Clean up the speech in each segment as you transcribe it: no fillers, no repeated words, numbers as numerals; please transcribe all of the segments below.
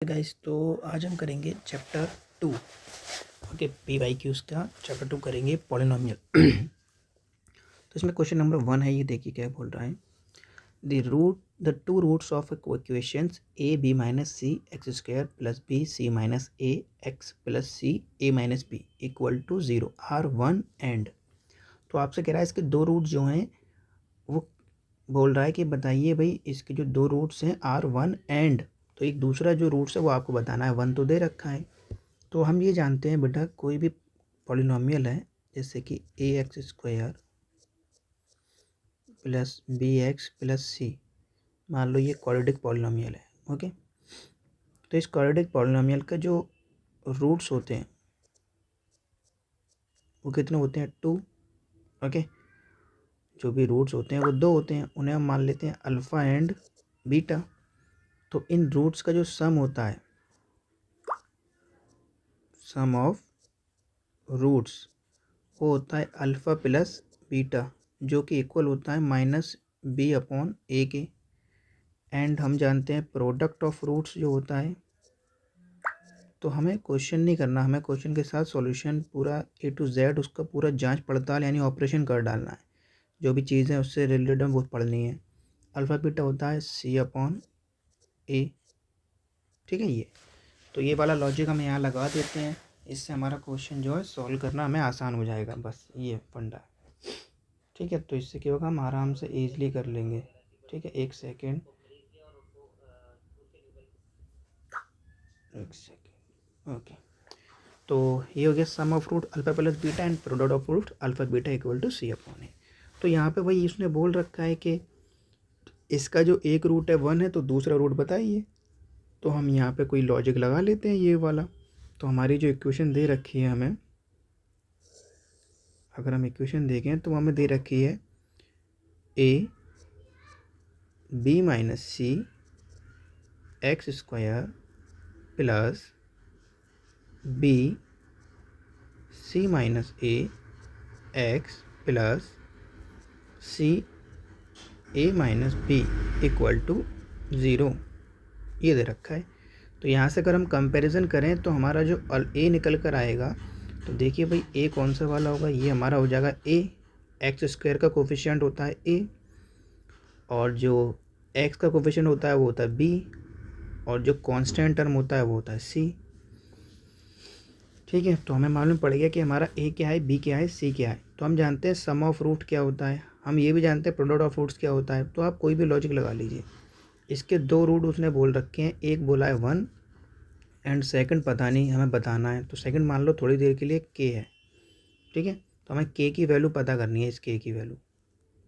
Guys, तो आज हम करेंगे चैप्टर 2। ओके, PYQs का चैप्टर 2 करेंगे, पॉलिनोमियल। तो इसमें क्वेश्चन नंबर 1 है, ये देखिए क्या बोल रहा है। The two roots of equations a b minus c x square plus b c minus a x plus c a minus b equal to 0 are 1 and. तो आपसे कह रहा है इसके दो रूट जो हैं वो बोल रहा है कि बताइए भाई इसके जो दो रूट्स हैं आर 1 एंड। तो एक दूसरा जो रूट्स है वो आपको बताना है, 1 तो दे रखा है। तो हम ये जानते हैं बेटा, कोई भी पॉलिनोमियल है जैसे कि A x square plus B x plus C, मान लो ये क्वाड्रेटिक पॉलिनोमियल है। ओके, तो इस क्वाड्रेटिक पॉलिनोमियल का जो रूट्स होते हैं वो कितने होते हैं? 2। ओके, जो भी रूट्स होते हैं वो 2 होते हैं, उन्हें हम मान लेते हैं अल्फ़ा एंड बीटा। तो इन रूट्स का जो सम होता है, सम ऑफ रूट्स, वो होता है अल्फ़ा प्लस बीटा, जो कि इक्वल होता है माइनस बी अपॉन ए के। एंड हम जानते हैं प्रोडक्ट ऑफ रूट्स जो होता है, तो हमें क्वेश्चन नहीं करना, हमें क्वेश्चन के साथ सॉल्यूशन पूरा ए टू जेड उसका पूरा जांच पड़ताल यानी ऑपरेशन कर डालना है। जो भी चीज़ है उससे रिलेटेड वो पढ़नी है। अल्फ़ा बीटा होता है सी अपॉन ए। ठीक है, ये तो ये वाला लॉजिक हम यहाँ लगा देते हैं, इससे हमारा क्वेश्चन जो है सॉल्व करना हमें आसान हो जाएगा। बस ये फंडा है। ठीक है, तो इससे क्या होगा, हम आराम से ईजिली कर लेंगे। ठीक है, एक सेकेंड। ओके, तो ये हो गया sum of root alpha plus beta and product of root alpha beta equal to C upon A. तो यहाँ पे भाई इसने बोल रखा है कि इसका जो एक रूट है 1 है, तो दूसरा रूट बताइए। तो हम यहाँ पे कोई लॉजिक लगा लेते हैं ये वाला। तो हमारी जो इक्वेशन दे रखी है हमें, अगर हम इक्वेशन देखें तो हमें दे रखी है a b minus c x square plus b c minus a x plus c a minus b equal to 0, ये दे रखा है। तो यहाँ से अगर हम कंपैरिजन करें तो हमारा जो ए निकल कर आएगा, तो देखिए भाई ए कौन सा वाला होगा, ये हमारा हो जाएगा ए। एक्स स्क्वायर का कोफिशिएंट होता है ए, और जो एक्स का कोफिशिएंट होता है वो होता है बी, और जो कांस्टेंट टर्म होता है वो होता है सी। ठीक है, तो हमें मालूम पड़ गया कि हमारा ए क्या है, बी क्या है, सी क्या है। तो हम जानते हैं सम ऑफ रूट क्या होता है, हम ये भी जानते हैं प्रोडक्ट ऑफ रूट्स क्या होता है। तो आप कोई भी लॉजिक लगा लीजिए। इसके दो रूट उसने बोल रखे हैं, एक बोला है 1 एंड सेकंड पता नहीं, हमें बताना है। तो सेकंड मान लो थोड़ी देर के लिए के है। ठीक है, तो हमें के की वैल्यू पता करनी है, इस के की वैल्यू।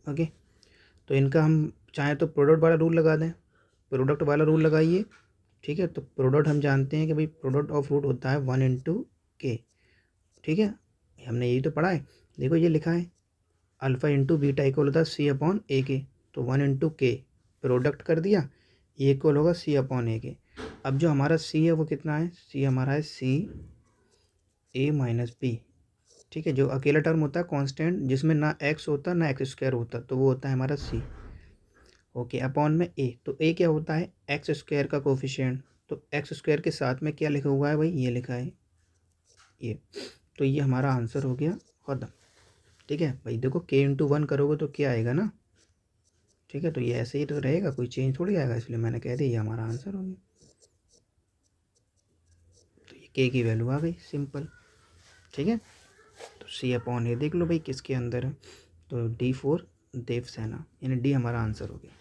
ओके, तो इनका हम चाहे तो प्रोडक्ट वाला रूल लगा दें, प्रोडक्ट वाला रूल लगाइए। ठीक है, तो प्रोडक्ट हम जानते हैं कि भाई प्रोडक्ट ऑफ रूट होता है 1 इंटू के। ठीक है, हमने यही तो पढ़ा है। देखो ये लिखा है अल्फ़ा इंटू बीटा इक्वल होता है सी अपॉन ए के। तो 1 इंटू के प्रोडक्ट कर दिया, ये इक्वल होगा सी अपॉन ए के। अब जो हमारा सी है वो कितना है, सी हमारा है सी ए माइनस बी। ठीक है, जो अकेला टर्म होता है कांस्टेंट, जिसमें ना एक्स होता ना एक्स स्क्वायर होता, तो वो होता है हमारा सी। ओके, अपॉन में ए, तो ए क्या होता है, एक्स स्क्वायर का कोफिशिएंट। तो एक्स स्क्वायर के साथ में क्या लिखा हुआ है भाई, ये लिखा है ये। तो ये हमारा आंसर हो गया खत्म। ठीक है भाई, देखो के इंटू 1 करोगे तो क्या आएगा ना। ठीक है, तो ये ऐसे ही तो रहेगा, कोई चेंज थोड़ी आएगा, इसलिए मैंने कह दिया ये हमारा आंसर हो गया। तो ये के की वैल्यू आ गई, सिंपल। ठीक है, तो सी अपॉन ए देख लो भाई किसके अंदर है, तो D4 देवसेना, यानी डी हमारा आंसर हो गया।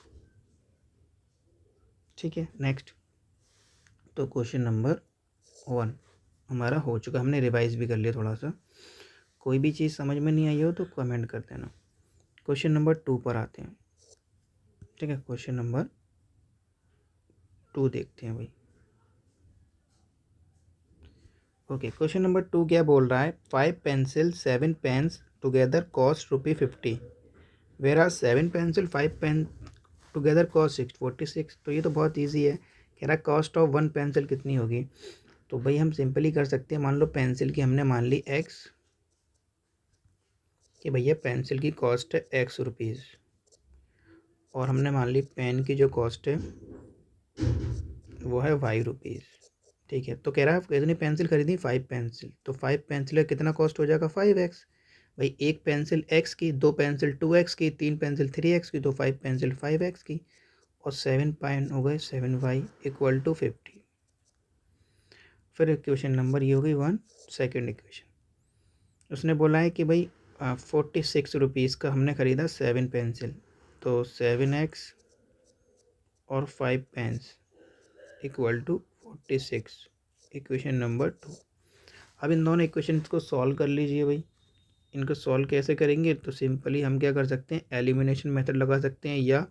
ठीक है, नेक्स्ट। तो क्वेश्चन नंबर 1 हमारा हो चुका, हमने रिवाइज भी कर लिया थोड़ा सा। कोई भी चीज़ समझ में नहीं आई हो तो कमेंट कर देना। क्वेश्चन नंबर 2 पर आते हैं। ठीक है, क्वेश्चन नंबर 2 देखते हैं भाई। ओके, क्वेश्चन नंबर 2 क्या बोल रहा है, 5 pencil 7 pens together cost ₹50, where are 7 pencil 5 pen together cost 46। तो ये तो बहुत ईजी है, कह रहा कॉस्ट ऑफ 1 पेंसिल कितनी होगी। तो भाई हम सिंपली कर सकते हैं, मान लो पेंसिल की हमने मान ली एक्स, कि भैया पेंसिल की कॉस्ट है ₹X, और हमने मान ली पेन की जो कॉस्ट है वो है ₹5। ठीक है, तो कह रहा है कितनी पेंसिल खरीदी, 5 पेंसिल, तो 5 पेंसिल का कितना कॉस्ट हो जाएगा, 5x। भाई एक पेंसिल x की, दो पेंसिल 2x की, तीन पेंसिल 3x की, तो 5 पेंसिल 5x की, और 7 पेन हो गए 7y इक्वल टू 50। फिर इक्वेशन नंबर ये हो गई 1, सेकेंड इक्वेशन। उसने बोला है कि भाई 46 रुपीज़ का हमने ख़रीदा 7 पेंसिल, तो 7x और 5 pens equal to 46, equation number 2। अब इन दोनों इक्वेशन को सॉल्व कर लीजिए भाई। इनको सॉल्व कैसे करेंगे, तो सिंपली हम क्या कर सकते हैं, एलिमिनेशन मेथड लगा सकते हैं या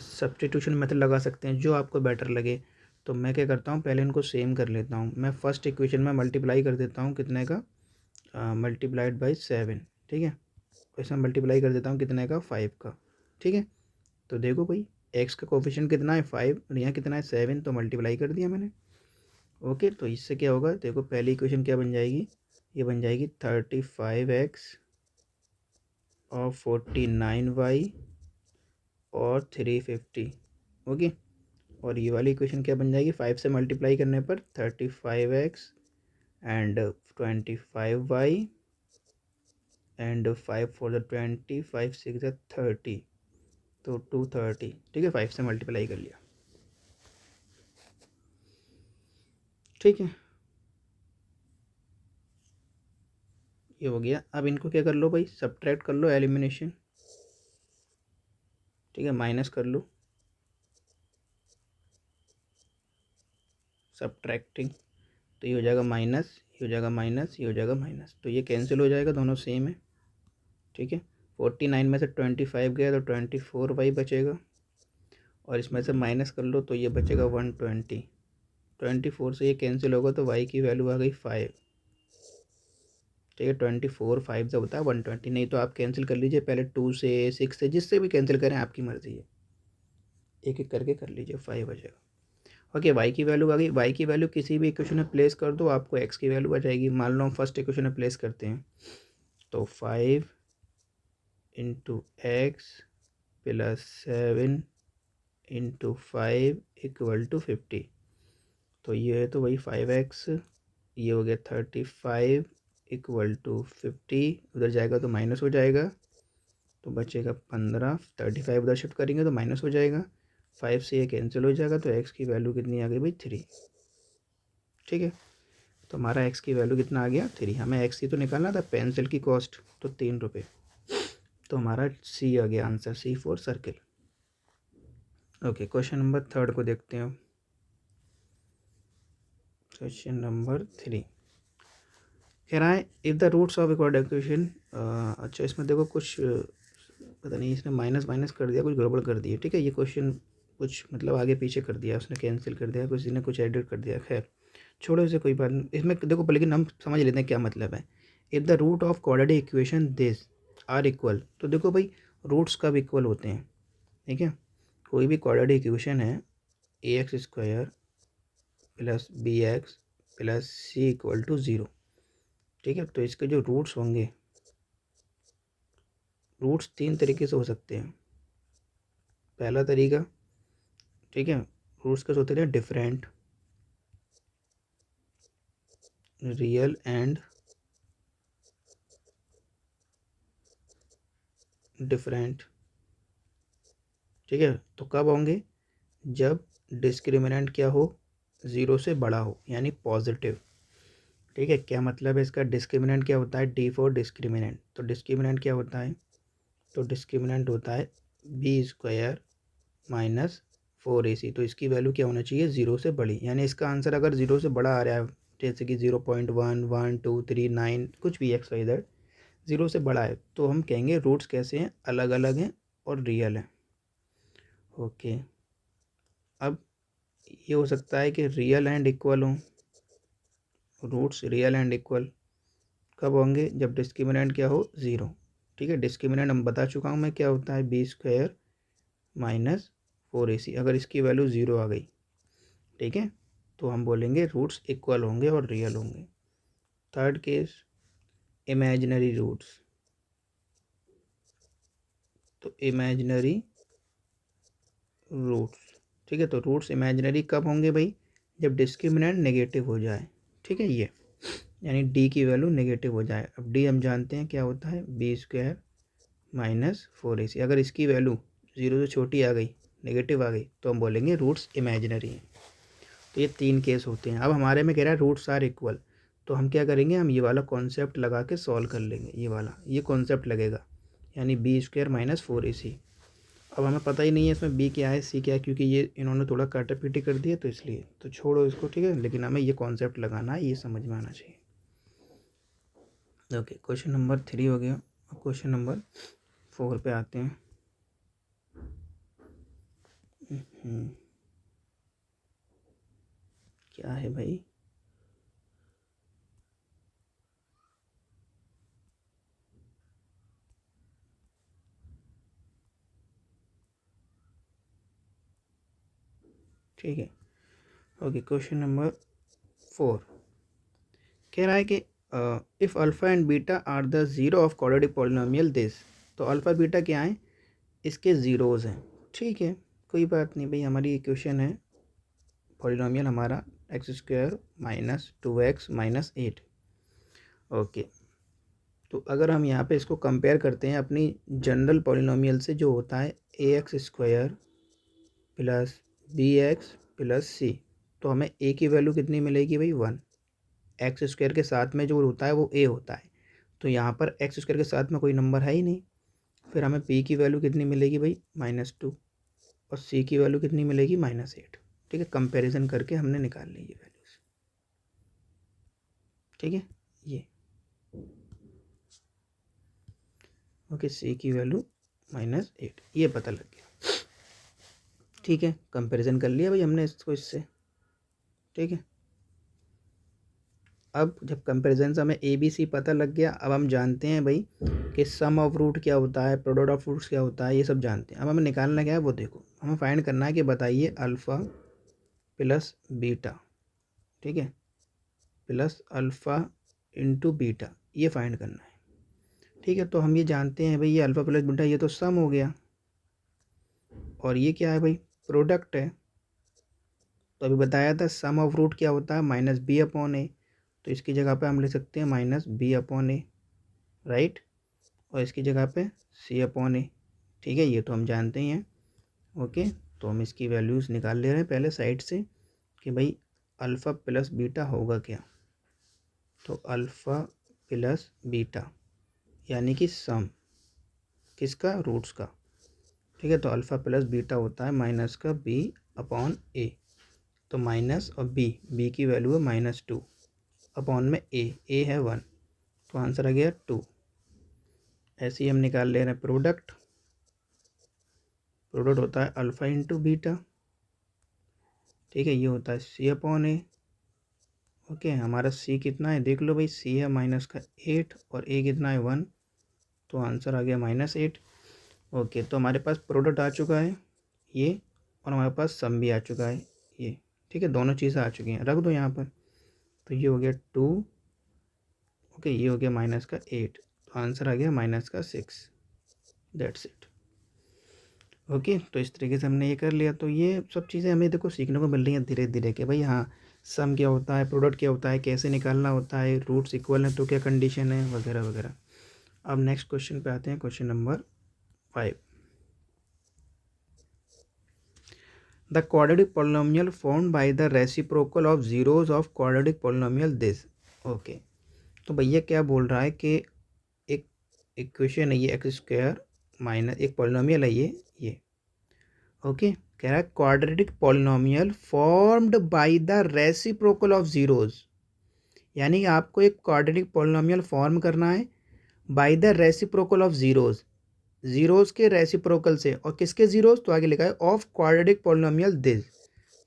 सब्स्टिट्यूशन मेथड लगा सकते हैं, जो आपको बेटर लगे। तो मैं क्या करता हूँ, पहले इनको सेम कर लेता हूँ। मैं फर्स्ट इक्वेशन में मल्टीप्लाई कर देता हूँ, कितने का, मल्टीप्लाइड बाई 7। ठीक है, तो इसमें मल्टीप्लाई कर देता हूँ कितने का, 5 का। ठीक है, तो देखो भाई एक्स का कोफिशिएंट कितना है, 5, और यहाँ कितना है, 7, तो मल्टीप्लाई कर दिया मैंने। ओके, तो इससे क्या होगा, देखो पहली इक्वेशन क्या बन जाएगी, ये बन जाएगी 35x और 49y और 350। ओके, और ये वाली इक्वेशन क्या बन जाएगी, 5 से मल्टीप्लाई करने पर 35x and 25y and 5 for the 20, 5 6 30, तो 230। ठीक है, 5 से मल्टीप्लाई कर लिया। ठीक है, ये हो गया। अब इनको क्या कर लो भाई, सब्ट्रैक्ट कर लो, एलिमिनेशन। ठीक है, माइनस कर लो, सब्ट्रैक्टिंग, तो ये हो जाएगा माइनस, ये हो जाएगा माइनस, ये हो जाएगा माइनस, तो ये कैंसिल हो जाएगा, दोनों सेम है। ठीक है, 49 में से 25 गया तो 24y बचेगा, और इसमें से माइनस कर लो तो ये बचेगा 120। 24 से ये कैंसिल होगा तो y की वैल्यू आ गई 5। ठीक है, 24 5 से होता है 120, नहीं तो आप कैंसिल कर लीजिए, पहले 2 से 6 से, जिससे भी कैंसिल करें, आपकी मर्ज़ी है, एक एक करके कर लीजिए, 5 बचेगा। ओके, वाई की वैल्यू आ गई। वाई की वैल्यू किसी भी इक्वेशन में प्लेस कर दो, आपको एक्स की वैल्यू आ जाएगी। मान लो हम फर्स्ट इक्वेशन में प्लेस करते हैं, तो 5 into x plus 7 into 5 equal to 50। तो ये है तो वही 5x, ये हो गया 35 इक्वल टू 50, उधर जाएगा तो माइनस हो जाएगा, तो बचेगा 15। 35 उधर शिफ्ट करेंगे तो माइनस हो जाएगा, 5 से ये कैंसिल हो जाएगा, तो x की वैल्यू कितनी आ गई भाई, 3। ठीक है, तो हमारा एक्स की वैल्यू कितना आ गया, 3। हमें एक्स की तो निकालना था, पेंसिल की कॉस्ट, तो 3 रुपये। तो हमारा सी आ गया answer, C for circle. Okay, question number 3 को देखते हैं। क्वेश्चन नंबर 3 कह रहा है, if the roots of equal equation. अच्छा, इसमें देखो कुछ पता नहीं, इसने माइनस माइनस कर दिया, कुछ गड़बड़ कर दिया। ठीक है, ये क्वेश्चन कुछ मतलब आगे पीछे कर दिया उसने, कैंसिल कर दिया, किसी ने कुछ एडिट कर दिया। खैर छोड़ो इसे, कोई बात नहीं। इसमें देखो, लेकिन हम समझ लेते हैं क्या मतलब है। If the root of quadratic equation this are equal, तो देखो भाई रूट्स कब इक्वल होते हैं। ठीक है, कोई भी क्वाड्रेटिक इक्वेशन है, ax² plus bx plus c equal to 0। ठीक है, तो इसके जो रूट्स होंगे, रूट्स 3 तरीके से हो सकते हैं। पहला तरीका, ठीक है, रूट्स कैसे होते हैं, डिफरेंट, रियल एंड डिफरेंट। ठीक है, तो कब होंगे, जब डिस्क्रिमिनेंट क्या हो, 0 से बड़ा हो, यानी पॉजिटिव। ठीक है, क्या मतलब है इसका, डिस्क्रिमिनेंट क्या होता है, डी फॉर डिस्क्रिमिनेंट। तो डिस्क्रिमिनेंट क्या होता है, तो डिस्क्रिमिनेंट होता है b² माइनस 4ac। तो इसकी वैल्यू क्या होना चाहिए, 0 से बड़ी, यानी इसका आंसर अगर 0 से बड़ा आ रहा है, जैसे कि 0.1 1 2 3 9 कुछ भी XYZ 0 से बड़ा है, तो हम कहेंगे रूट्स कैसे हैं, अलग अलग हैं और रियल हैं। ओके, अब ये हो सकता है कि रियल एंड इक्वल हों, रूट्स रियल एंड इक्वल कब होंगे, जब डिस्क्रिमिनेंट क्या हो, 0। ठीक है, डिस्क्रिमिनेंट हम बता चुका हूँ मैं, क्या होता है, b² माइनस 4ac। अगर इसकी वैल्यू 0 आ गई, ठीक है, तो हम बोलेंगे रूट्स इक्वल होंगे और रियल होंगे। Third case, imaginary roots. तो इमेजिनरी रूट्स ठीक है, तो रूट्स इमेजिनरी कब होंगे भाई, जब डिस्क्रिमिनेंट नेगेटिव हो जाए। ठीक है, ये यानी डी की वैल्यू नेगेटिव हो जाए। अब डी हम जानते हैं क्या होता है, बी स्क्वायर माइनस 4ac। अगर इसकी वैल्यू 0 से छोटी आ गई, नेगेटिव आ गई, तो हम बोलेंगे रूट्स इमेजिनरी हैं। तो ये 3 केस होते हैं। अब हमारे में कह रहा है रूट्स आर इक्वल, तो हम क्या करेंगे, हम ये वाला कॉन्सेप्ट लगा के सॉल्व कर लेंगे। ये कॉन्सेप्ट लगेगा, यानी बी स्क्वायर माइनस 4ac। अब हमें पता ही नहीं है इसमें बी क्या है सी क्या है, क्योंकि ये इन्होंने थोड़ा काटा पीटी कर दिया, तो इसलिए तो छोड़ो इसको। ठीक है, लेकिन हमें ये कॉन्सेप्ट लगाना है, ये समझ में आना चाहिए। ओके, क्वेश्चन नंबर 3 हो गया। अब क्वेश्चन नंबर 4 पे आते हैं। क्या है भाई, ठीक है। ओके, क्वेश्चन नंबर 4 कह रहा है कि if alpha and beta are the zero of quadratic polynomial this. तो अल्फ़ा बीटा क्या है, इसके ज़ीरोज़ हैं। ठीक है, कोई बात नहीं भाई, हमारी इक्वेशन है पॉलिनोमियल हमारा x square minus 2x minus 8। Okay, तो अगर हम यहाँ पे इसको कंपेयर करते हैं अपनी जनरल पॉलिनोमियल से, जो होता है ax square plus bx plus c, तो हमें a की वैल्यू कितनी मिलेगी भाई, 1। एक्स स्क्वायर के साथ में जो होता है वो a होता है, तो यहाँ पर एक्स स्क्वायर के साथ में कोई नंबर है ही नहीं। फिर हमें p की वैल्यू कितनी मिलेगी भाई, -2, और c की वैल्यू कितनी मिलेगी, -8। ठीक है, कंपैरिजन करके हमने निकाल ली ये वैल्यूज। ठीक है, ये ओके, c की वैल्यू -8, ये पता लग गया। ठीक है, कंपैरिजन कर लिया भाई हमने इसको इससे। ठीक है, अब जब कंपैरिजन से हमें ए बी सी पता लग गया, अब हम जानते हैं भाई कि सम ऑफ रूट क्या होता है, प्रोडक्ट ऑफ रूट्स क्या होता है, ये सब जानते हैं। अब हमें निकालना क्या है वो देखो, हमें फाइंड करना है कि बताइए अल्फ़ा प्लस बीटा, ठीक है, प्लस अल्फ़ा इंटू बीटा, ये फाइंड करना है। ठीक है, तो हम ये जानते हैं भाई, ये अल्फ़ा प्लस बीटा ये तो सम हो गया, और ये क्या है भाई, प्रोडक्ट है। तो अभी बताया था सम ऑफ रूट क्या होता है, -b/a, तो इसकी जगह पे हम लिख सकते हैं -b/a, राइट, और इसकी जगह पे c/a। ठीक है, ये तो हम जानते ही हैं। ओके, तो हम इसकी वैल्यूज़ निकाल ले रहे हैं पहले साइड से कि भाई अल्फ़ा प्लस बीटा होगा क्या। तो अल्फ़ा प्लस बीटा यानी कि सम किसका, रूट्स का। ठीक है, तो अल्फ़ा प्लस बीटा होता है माइनस का b/a, तो माइनस और b की वैल्यू है -2 अपॉन में a है 1, तो आंसर आ गया 2। ऐसे ही हम निकाल ले रहे हैं प्रोडक्ट होता है अल्फ़ा इंटू बीटा। ठीक है, ये होता है c/a। ओके, हमारा c कितना है देख लो भाई, c है -8 और a कितना है 1, तो आंसर आ गया -8। ओके, तो हमारे पास प्रोडक्ट आ चुका है ये, और हमारे पास सम भी आ चुका है ये। ठीक है, दोनों चीज़ें आ चुकी हैं, रख दो यहाँ पर। तो ये हो गया 2, ओके, ये हो गया -8, तो आंसर आ गया -6। That's it. ओके, तो इस तरीके से हमने ये कर लिया। तो ये सब चीज़ें हमें देखो सीखने को मिल रही हैं धीरे धीरे कि भाई हाँ, सम क्या होता है, प्रोडक्ट क्या होता है, कैसे निकालना होता है, रूट्स इक्वल हैं तो क्या कंडीशन है, वगैरह वगैरह। अब नेक्स्ट क्वेश्चन पे आते हैं, question number 5। The quadratic polynomial formed by the reciprocal of zeros of quadratic polynomial this. Okay, तो भैया क्या बोल रहा है कि एक इक्वेशन है ये एक्स स्क्वायर माइनस, एक पॉलिनोमियल है ये ओके, कह रहा है quadratic polynomial formed by the reciprocal of zeros, यानी कि आपको एक क्वाड्रेटिक पॉलिनोमियल फॉर्म करना है bye the reciprocal of zeros, zeros के रेसिप्रोकल से, और किसके जीरोज, तो आगे लिखा है ऑफ क्वाड्रेटिक पॉलिनोमियल दिस।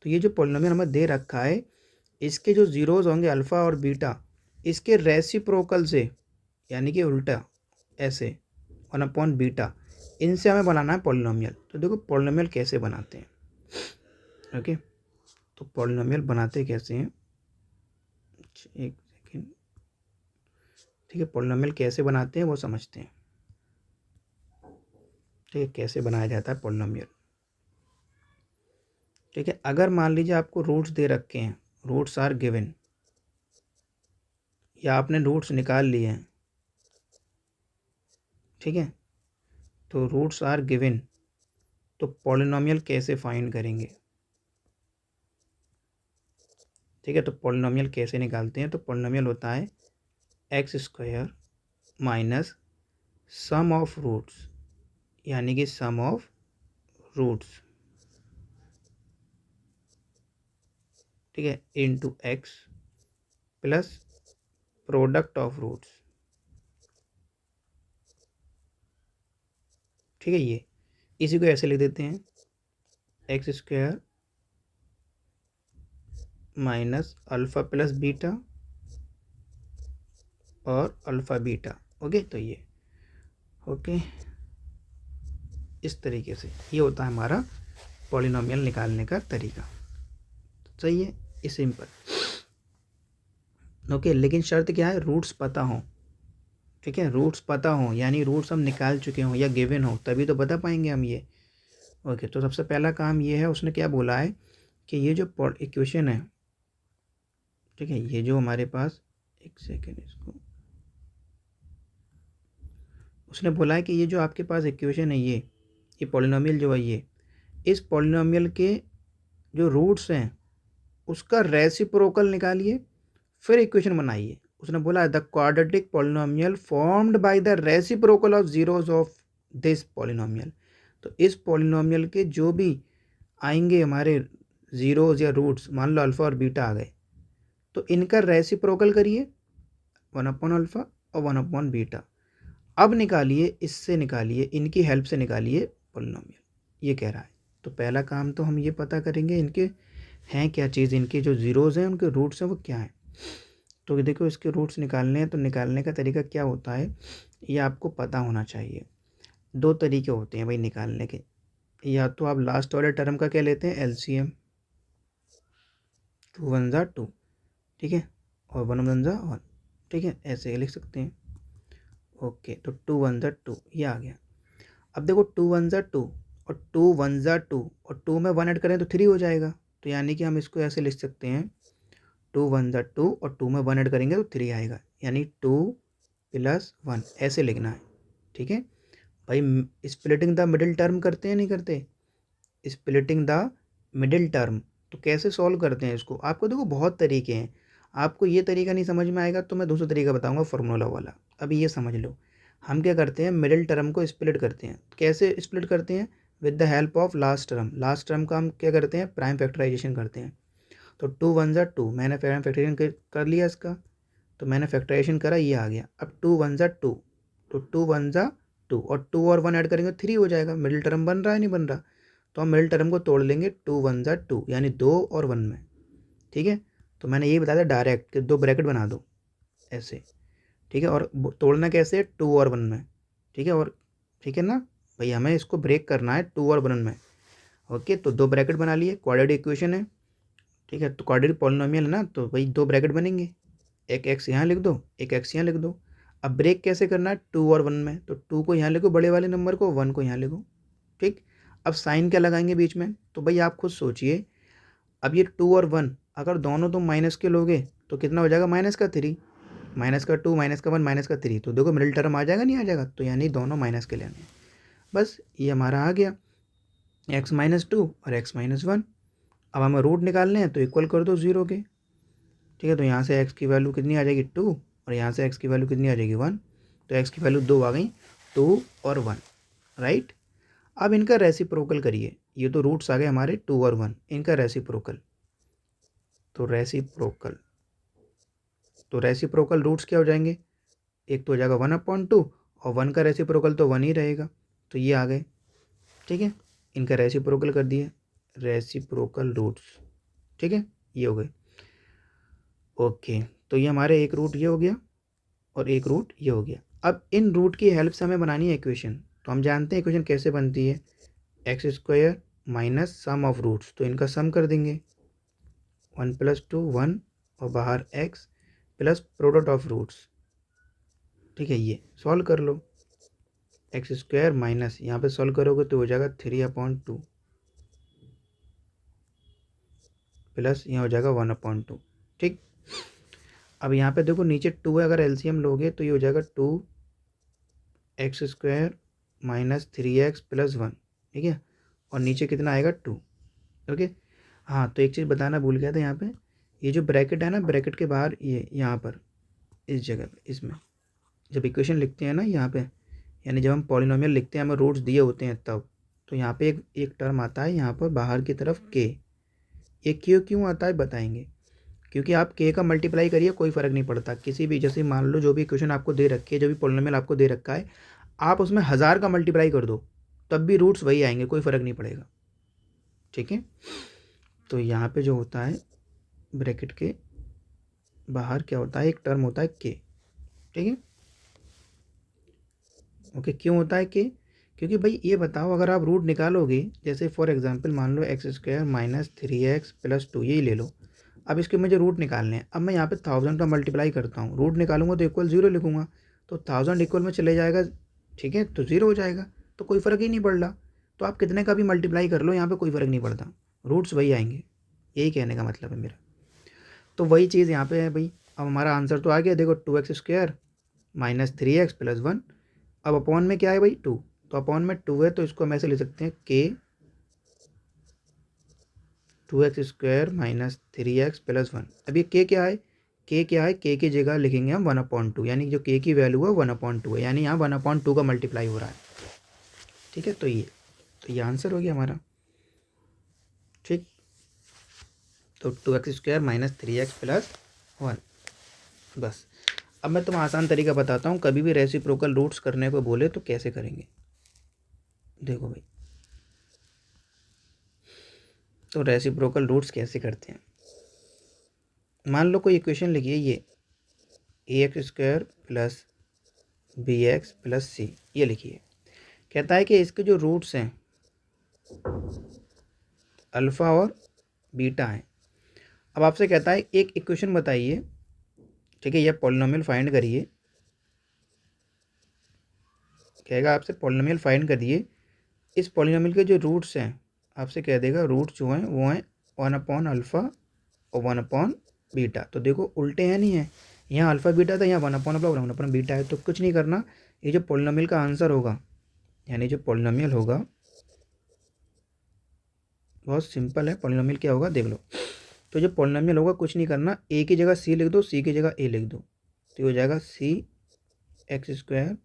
तो ये जो पॉलिनोमियल हमें दे रखा है, इसके जो जीरोज होंगे अल्फ़ा और बीटा, इसके रेसिप्रोकल से, यानी कि उल्टा ऐसे 1/बीटा, इनसे हमें बनाना है पॉलिनोमियल। तो देखो पॉलिनोमियल कैसे बनाते हैं। ओके, तो पॉलिनोमियल बनाते कैसे हैं, एक सेकेंड। ठीक है, पॉलिनोमियल कैसे बनाते हैं वो समझते हैं। ठीक है, कैसे बनाया जाता है पॉलिनोमियल। ठीक है। अगर मान लीजिए आपको रूट्स दे रखे हैं, रूट्स आर गिवन, या आपने रूट्स निकाल लिए हैं, ठीक है, तो रूट्स आर गिवन, तो पॉलिनोमियल कैसे फाइंड करेंगे? ठीक है, तो पॉलिनोमियल कैसे निकालते हैं? तो पॉलिनोमियल होता है x square minus sum of roots, यानी कि सम ऑफ रूट्स, ठीक है, into x plus product of roots. ठीक है, ये इसी को ऐसे लिख देते हैं, x square minus alpha plus beta और अल्फ़ा बीटा। ओके, तो ये ओके, इस तरीके से ये होता है हमारा पॉलिनोमियल निकालने का तरीका। सही है, ये सिंपल। ओके, लेकिन शर्त क्या है? रूट्स पता हो। ठीक है, रूट्स पता हो, यानी रूट्स हम निकाल चुके हों या गिवन हो, तभी तो बता पाएंगे हम ये। ओके, तो सबसे पहला काम ये है, उसने क्या बोला है कि ये जो इक्वेशन है, ठीक है, ये जो हमारे पास, एक सेकेंड, इसको, उसने बोला है कि ये जो आपके पास इक्वेशन है, ये पॉलिनोमियल जो है, ये इस पॉलिनोमियल के जो रूट्स हैं उसका रेसिप्रोकल निकालिए, फिर इक्वेशन बनाइए। उसने बोला the quadratic polynomial formed by the reciprocal of zeros of this polynomial. तो इस पॉलिनोमियल के जो भी आएंगे हमारे जीरोस या रूट्स, मान लो अल्फ़ा और बीटा आ गए, तो इनका रेसिप्रोकल करिए, 1/अल्फ़ा और 1/बीटा। अब निकालिए, इससे निकालिए, इनकी हेल्प से निकालिए पॉलिनोमियल, ये कह रहा है। तो पहला काम तो हम ये पता करेंगे इनके हैं क्या चीज़, इनके जो ज़ीरोज़ हैं उनके रूट्स हैं वो क्या है। तो देखो, इसके रूट्स निकालने हैं, तो निकालने का तरीका क्या होता है ये आपको पता होना चाहिए। दो तरीके होते हैं भाई निकालने के, या तो आप लास्ट वाले टर्म का क्या लेते हैं, एलसीएम, 2 1 ज़ा 2, ठीक है, और 1 1 ज़ा 1, ठीक है, ऐसे लिख सकते हैं। ओके, तो 2 1 ज़ा 2 ये आ गया। अब देखो 2 1 ज़ा 2 और 2 1 ज़ा 2 और 2 में 1 ऐड करें तो 3 हो जाएगा। तो यानी कि हम इसको ऐसे लिख सकते हैं, 2 1 ज़ा 2 और 2 में 1 ऐड करेंगे तो 3 आएगा, यानी 2 + 1, ऐसे लिखना है। ठीक है भाई, स्प्लिटिंग द मिडिल टर्म करते हैं नहीं करते? स्प्लिटिंग द मिडिल टर्म, तो कैसे सॉल्व करते हैं इसको? आपको देखो बहुत तरीके हैं, आपको ये तरीका नहीं समझ में आएगा तो मैं दूसरा तरीका बताऊंगा, फार्मूला वाला। अभी ये समझ लो, हम क्या करते हैं, मिडिल टर्म को स्प्लिट करते हैं। कैसे स्प्लिट करते हैं? With the help of last term. Last term का हम क्या करते हैं, प्राइम फैक्टराइजेशन करते हैं। तो 2 1 ज़ा 2, मैंने प्राइम फैक्टराइजेशन कर लिया इसका, तो मैंने फैक्टराइजेशन करा, ये आ गया। अब 2 1 ज़ा 2, तो 2 1 ज़ा 2 और 2 और 1 ऐड करेंगे 3 हो जाएगा। मिडिल टर्म बन रहा है नहीं बन रहा? तो हम मिडिल टर्म को तोड़ लेंगे, 2 1 ज़ा 2, यानी 2 और 1 में। ठीक है, तो मैंने ये बताया डायरेक्ट कि 2 ब्रैकेट बना दो ऐसे। ठीक है, और तोड़ना कैसे है, 2 और 1 में। ठीक है, और ठीक है ना भाई, हमें इसको ब्रेक करना है 2 और 1 में। ओके, तो 2 ब्रैकेट बना लिए, क्वाड्रेटिक इक्वेशन है। ठीक है, तो क्वाड्रेटिक पॉलिनोमियल है ना, तो भाई 2 ब्रैकेट बनेंगे, एक एक्स यहाँ लिख दो, एक एक्स यहाँ लिख दो। अब ब्रेक कैसे करना है, 2 और 1 में, तो 2 को यहाँ लिखो बड़े वाले नंबर को, 1 को यहाँ लिखो। ठीक, अब साइन क्या लगाएंगे बीच में, तो भाई आप खुद सोचिए। अब ये 2 और 1 अगर दोनों तुम माइनस के लोगे तो कितना हो जाएगा, -3, -2 -1 -3, तो देखो मिडिल टर्म आ जाएगा नहीं आ जाएगा, तो यानी दोनों माइनस के लेने हैं। बस ये हमारा आ गया, x-2 और x-1। अब हमें रूट निकालने हैं, तो इक्वल कर दो 0 के। ठीक है, तो यहाँ से x की वैल्यू कितनी आ जाएगी, 2, और यहाँ से x की वैल्यू कितनी आ जाएगी, 1। तो x की वैल्यू 2 आ गई, 2 और 1, राइट। अब इनका रेसिप्रोकल करिए, ये तो रूट्स आ गए हमारे 2 और 1, इनका रेसिप्रोकल, तो रेसिप्रोकल रूट्स क्या हो जाएंगे, एक तो हो जाएगा 1/2 और 1 का रेसिप्रोकल तो 1 ही रहेगा, तो ये आ गए। ठीक है, इनका रेसिप्रोकल कर दिए, रेसिप्रोकल रूट्स। ठीक है, ये हो गए। ओके, तो ये हमारे एक रूट ये हो गया और एक रूट ये हो गया। अब इन रूट की हेल्प से हमें बनानी है इक्वेशन, तो हम जानते हैं इक्वेशन कैसे बनती है, x² minus sum of roots, तो इनका सम कर देंगे, 1 + 2 1 और बाहर x plus product of roots. ठीक है, ये सॉल्व कर लो, x² माइनस यहाँ पे सॉल्व करोगे तो हो जाएगा 3/2, प्लस यहाँ हो जाएगा 1/2। ठीक, अब यहाँ पे देखो नीचे 2 है, अगर एलसीएम लोगे तो ये हो जाएगा 2x² माइनस 3x प्लस 1। ठीक है, और नीचे कितना आएगा 2। ओके, हाँ तो एक चीज़ बताना भूल गया था, यहाँ पे ये जो ब्रैकेट है ना, ब्रैकेट के बाहर ये यहाँ पर इस जगह पे, इसमें जब इक्वेशन लिखते हैं ना यहाँ पे, यानी जब हम पॉलिनोमियल लिखते हैं, हमें रूट्स दिए होते हैं तब, तो यहाँ पे एक टर्म आता है यहाँ पर बाहर की तरफ k। ये क्यों आता है बताएंगे, क्योंकि आप k का मल्टीप्लाई करिए कोई फ़र्क नहीं पड़ता, किसी भी, जैसे मान लो जो भी इक्वेशन आपको दे रखी है, जो भी पॉलिनोमियल आपको दे रखा है, आप उसमें 1000 का मल्टीप्लाई कर दो तब भी रूट्स वही आएंगे, कोई फ़र्क नहीं पड़ेगा। ठीक है, तो यहाँ पे जो होता है ब्रैकेट के बाहर क्या होता है, एक टर्म होता है k। ठीक है, ओके, क्यों होता है k, क्योंकि भाई ये बताओ, अगर आप रूट निकालोगे, जैसे फॉर एग्जांपल मान लो x² माइनस 3x प्लस 2, यही ले लो। अब इसके मुझे रूट निकालने हैं, अब मैं यहाँ पे 1000 का मल्टीप्लाई करता हूँ, रूट निकालूंगा तो इक्वल 0 लिखूंगा, तो 1000 इक्वल में चले जाएगा। ठीक है, तो 0 हो जाएगा, तो कोई फ़र्क ही नहीं पड़ रहा। तो आप कितने का भी मल्टीप्लाई कर लो, यहाँ पर कोई फ़र्क नहीं पड़ता, रूट्स वही आएंगे, यही कहने का मतलब है मेरा। तो वही चीज़ यहाँ पे है भाई। अब हमारा आंसर तो आ गया, देखो 2x² माइनस 3x प्लस 1। अब अपॉन में क्या है भाई 2, तो अपॉन में 2 है, तो इसको हम ऐसे ले सकते हैं k 2x² minus 3x plus 1। अब ये k क्या है, k क्या है, k की जगह लिखेंगे हम 1/2, यानी जो k की वैल्यू है 1/2 है, यानी यहाँ 1/2 का मल्टीप्लाई हो रहा है। ठीक है, तो ये आंसर हो गया हमारा। ठीक, तो 2x² माइनस 3x प्लस 1। बस, अब मैं तुम्हें आसान तरीका बताता हूँ, कभी भी रेसिप्रोकल रूट्स करने को बोले तो कैसे करेंगे। देखो भाई, तो रेसिप्रोकल रूट्स कैसे करते हैं, मान लो कोई इक्वेशन लिखिए, ये ax² plus bx plus c, ये लिखिए। कहता है कि इसके जो रूट्स हैं अल्फ़ा और बीटा हैं। अब आपसे कहता है एक इक्वेशन बताइए, ठीक है, यह पॉलिनोमियल फाइंड करिए, कहेगा आपसे पॉलिनोमियल फाइंड करिए, इस पॉलिनोमियल के जो रूट्स हैं, आपसे कह देगा रूट्स जो हैं वो हैं 1/α और 1/बीटा। तो देखो उल्टे हैं, नहीं है, यहाँ अल्फ़ा बीटा था, यहाँ 1/α 1/बीटा है, तो कुछ नहीं करना, ये जो पॉलिनोमियल का आंसर होगा, यानी जो पॉलिनोमियल होगा, बहुत सिंपल है, पॉलिनोमियल क्या होगा देख लो। तो जो पॉलिनोमियल होगा कुछ नहीं करना, a की जगह c लिख दो, c की जगह a लिख दो, तो हो जाएगा cx²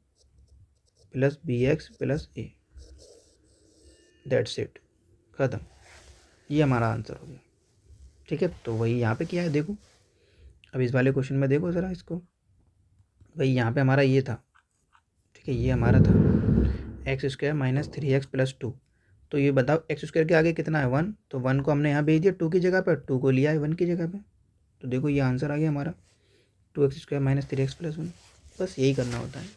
plus bx plus a, that's it, ख़त्म, ये हमारा आंसर हो गया। ठीक है, तो वही यहाँ पे क्या है देखो, अब इस वाले क्वेश्चन में देखो ज़रा इसको, भाई यहाँ पे हमारा ये था, ठीक है, ये हमारा था x² माइनस 3x प्लस 2। तो ये बताओ x² के आगे कितना है 1, तो 1 को हमने यहाँ भेज दिया 2 की जगह पर, 2 को लिया है 1 की जगह पे, तो देखो ये आंसर आ गया हमारा 2x² माइनस 3x प्लस 1। बस यही करना होता है।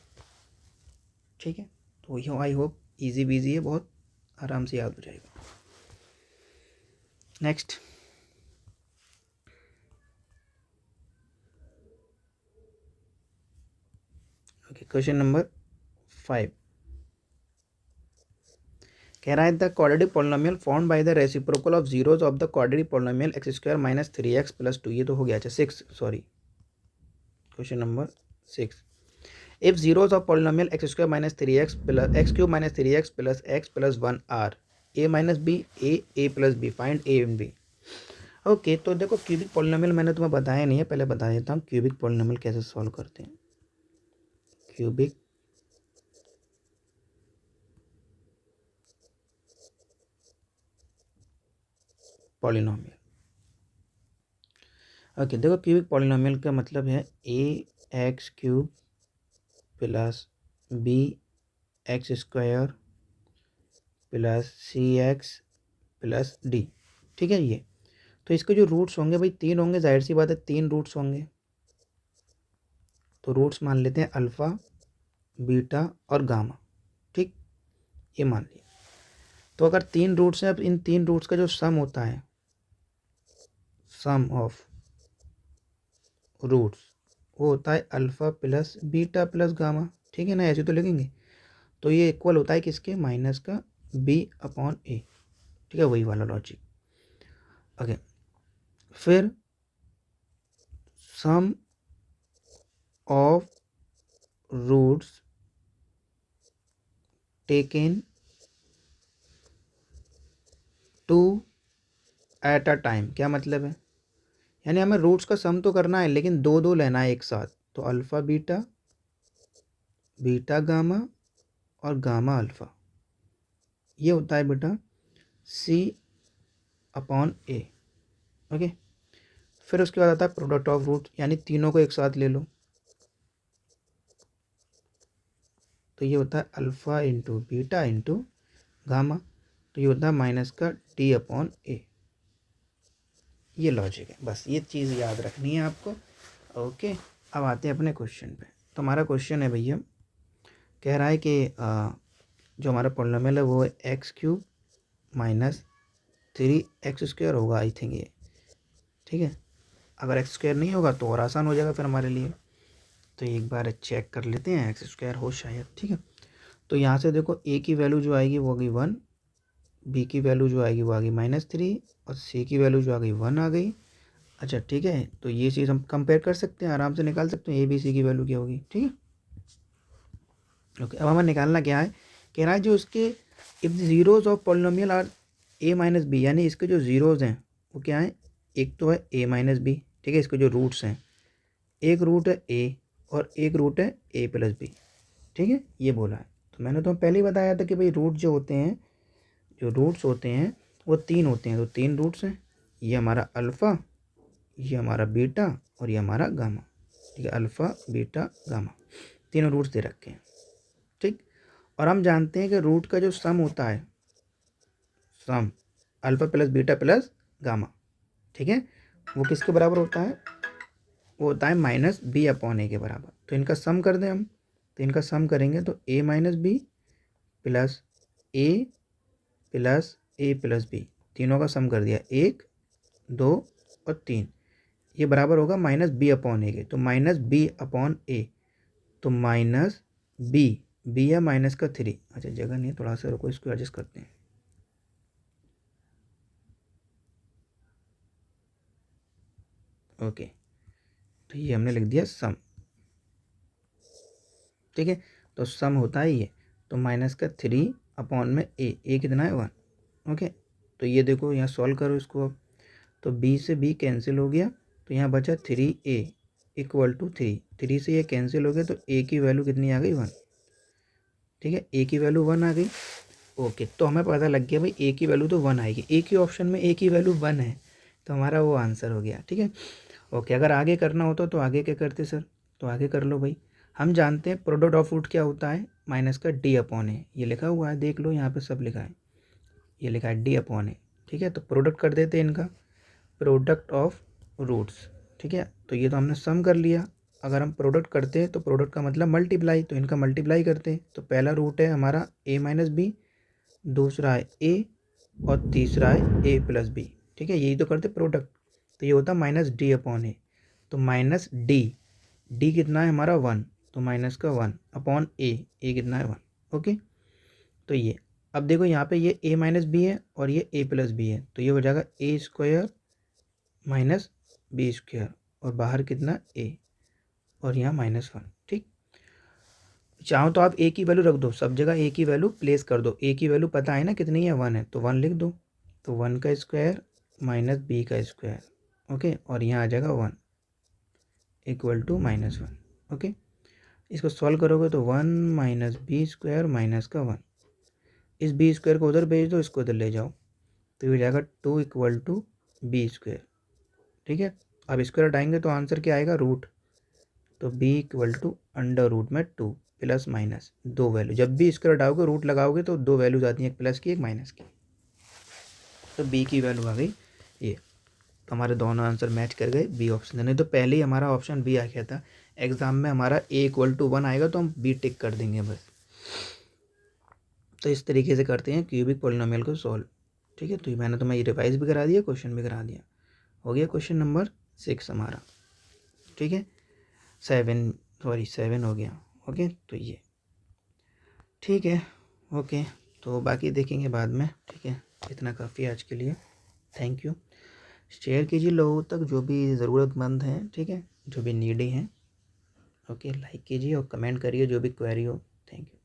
ठीक है, तो ये आई होप ईजी बीजी है, बहुत आराम से याद हो जाएगा। नेक्स्ट, ओके, क्वेश्चन नंबर 5 कह रहा है the quadratic polynomial formed by the reciprocal of zeros of the quadratic polynomial x² minus 3x plus 2, ये तो हो गया। अच्छा 6, sorry, question number 6, if zeros of polynomial x² minus 3x plus x³ minus 3x plus x plus 1 are a minus b a plus b, find a and b। Okay, तो देखो cubic polynomial मैंने तुम्हें बताया नहीं है, पहले बता देता हूँ क्यूबिक पॉलिनोमियल कैसे सॉल्व करते हैं। क्यूबिक पॉलिनोमियल, ओके, देखो क्यूबिक पॉलिनोमियल का मतलब है ax³ plus bx² plus cx plus d। ठीक है, ये तो इसके जो रूट्स होंगे भाई 3 होंगे, जाहिर सी बात है 3 रूट्स होंगे, तो रूट्स मान लेते हैं अल्फ़ा, बीटा और गामा। ठीक, ये मान लिया। तो अगर 3 रूट्स हैं, अब इन 3 रूट्स का जो सम होता है, सम ऑफ रूट्स, वो होता है alpha plus beta plus gamma. ठीक है ना, ऐसे तो लिखेंगे, तो ये इक्वल होता है किसके, माइनस का b/a। ठीक है, वही वाला लॉजिक। ओके, फिर sum of roots taken two at a time. क्या मतलब है, यानी हमें रूट्स का सम तो करना है लेकिन दो दो लेना है एक साथ। तो अल्फ़ा बीटा, बीटा गामा और गामा अल्फ़ा, ये होता है बेटा सी अपॉन ए। ओके, फिर उसके बाद आता है प्रोडक्ट ऑफ रूट, यानी तीनों को एक साथ ले लो। तो ये होता है alpha into beta into gamma, तो ये होता है माइनस का डी अपॉन ए। ये लॉजिक है, बस ये चीज़ याद रखनी है आपको। ओके, अब आते हैं अपने क्वेश्चन पे। तो हमारा क्वेश्चन है भैया, कह रहा है कि जो हमारा पॉलिनोमियल है वो है एक्स क्यूब माइनस 3x² होगा आई थिंक ये, ठीक है। अगर x² नहीं होगा तो और आसान हो जाएगा फिर हमारे लिए। तो एक बार चेक कर लेते हैं x² हो शायद, ठीक है। तो यहाँ से देखो a की वैल्यू जो आएगी वो होगी 1, b की वैल्यू जो आएगी वो आ गई -3 और c की वैल्यू जो आ गई 1 आ गई। अच्छा ठीक है, तो ये चीज़ हम कंपेयर कर सकते हैं, आराम से निकाल सकते हैं a b c की वैल्यू क्या होगी, ठीक है। ओके, अब हमें निकालना क्या है, कह रहा है जो उसके if the zeros of polynomial are a minus b, यानी इसके जो जीरोज हैं वो क्या है, एक तो है a माइनस बी, ठीक है। इसके जो रूट्स हैं, एक रूट है a और एक रूट है a प्लस बी, ठीक है, ये बोला है। तो मैंने तो पहले ही बताया था कि भाई रूट जो होते हैं, जो रूट्स होते हैं वो तीन होते हैं। तो तीन रूट्स हैं, ये हमारा अल्फ़ा, ये हमारा बीटा और ये हमारा गामा, ठीक है। अल्फ़ा बीटा गामा तीनों रूट्स दे रखे हैं, ठीक। और हम जानते हैं कि रूट का जो सम होता है, sum alpha plus beta plus gamma, ठीक है, वो किसके बराबर होता है, वो होता है माइनस बी अपॉन ए के बराबर। तो इनका सम कर दें हम, तो इनका सम करेंगे तो a minus b plus a plus b, तीनों का सम कर दिया 1 2 और 3, ये बराबर होगा माइनस बी अपॉन ए के। तो माइनस बी अपॉन ए, तो माइनस बी या माइनस का 3। अच्छा जगह नहीं है, थोड़ा सा रुको, इसको एडजस्ट करते हैं। ओके, तो ये हमने लिख दिया सम, ठीक है। तो सम होता है ये, तो माइनस का 3 अपॉन में ए कितना है 1। ओके, तो ये देखो यहाँ सॉल्व करो इसको अब, तो b से b कैंसिल हो गया, तो यहाँ बचा 3a इक्वल टू 3 से ये कैंसिल हो गया, तो a की वैल्यू कितनी आ गई 1, ठीक है। a की वैल्यू 1 आ गई। ओके, तो हमें पता लग गया भाई a की वैल्यू तो 1 आएगी, a के ऑप्शन में a की वैल्यू 1 है, तो हमारा वो आंसर हो गया, ठीक है। ओके, अगर आगे करना होता तो आगे क्या करते सर, तो आगे कर लो भाई। हम जानते हैं प्रोडक्ट ऑफ रूट क्या होता है, माइनस का डी अपॉन ए, ये लिखा हुआ है देख लो, यहाँ पे सब लिखा है, ये लिखा है डी अपॉन ए, ठीक है। तो प्रोडक्ट कर देते हैं इनका, प्रोडक्ट ऑफ रूट्स, ठीक है। तो ये तो हमने सम कर लिया, अगर हम प्रोडक्ट करते हैं तो प्रोडक्ट का मतलब मल्टीप्लाई, तो इनका मल्टीप्लाई करते हैं। तो पहला रूट है हमारा a माइनस बी, दूसरा है a और तीसरा है a प्लस बी, ठीक है, यही तो करते प्रोडक्ट। तो ये होता है माइनस डी अपॉन ए, तो माइनस डी कितना है हमारा 1, तो माइनस का 1 अपॉन ए कितना है 1। ओके, तो ये अब देखो यहाँ पे ये a माइनस बी है और ये a प्लस बी है, तो ये हो जाएगा a² माइनस b², और बाहर कितना a, और यहाँ -1, ठीक। चाहो तो आप a की वैल्यू रख दो, सब जगह a की वैल्यू प्लेस कर दो, a की वैल्यू पता है ना कितनी है 1 है, तो 1 लिख दो, तो 1 का स्क्वायर माइनस बी का स्क्वायर, ओके, और यहाँ आ जाएगा 1 इक्वल टू -1। ओके, इसको सॉल्व करोगे तो 1 माइनस b² माइनस का 1, इस b² को उधर भेज दो, इसको उधर ले जाओ, तो ये हो जाएगा 2 इक्वल टू b², ठीक है। अब स्क्वायर हटाएंगे तो आंसर क्या आएगा, रूट, तो b equal to under root में 2 प्लस माइनस दो वैल्यू, जब भी स्क्वायर हटाओगे रूट लगाओगे तो दो वैल्यूज आती हैं, एक प्लस की एक माइनस की, तो b की वैल्यू आ गई ये। तो हमारे दोनों आंसर मैच कर गए, बी ऑप्शन, नहीं तो पहले ही हमारा ऑप्शन बी आ गया था। एग्जाम में हमारा a इक्वल टू 1 आएगा तो हम बी टिक कर देंगे बस। तो इस तरीके से करते हैं क्यूबिक पॉलिनोमियल को सॉल्व, ठीक है। तो ये मैंने तुम्हें रिवाइज भी करा दिया, क्वेश्चन भी करा दिया, हो गया क्वेश्चन नंबर 6 हमारा, ठीक है। 7 हो गया। ओके, तो ये ठीक है। ओके, तो बाकी देखेंगे बाद में, ठीक है। इतना काफ़ी है आज के लिए, थैंक यू। शेयर कीजिए लोगों तक जो भी ज़रूरतमंद हैं, ठीक है, जो भी नीडी हैं। ओके, लाइक कीजिए और कमेंट करिए जो भी क्वेरी हो। Thank you.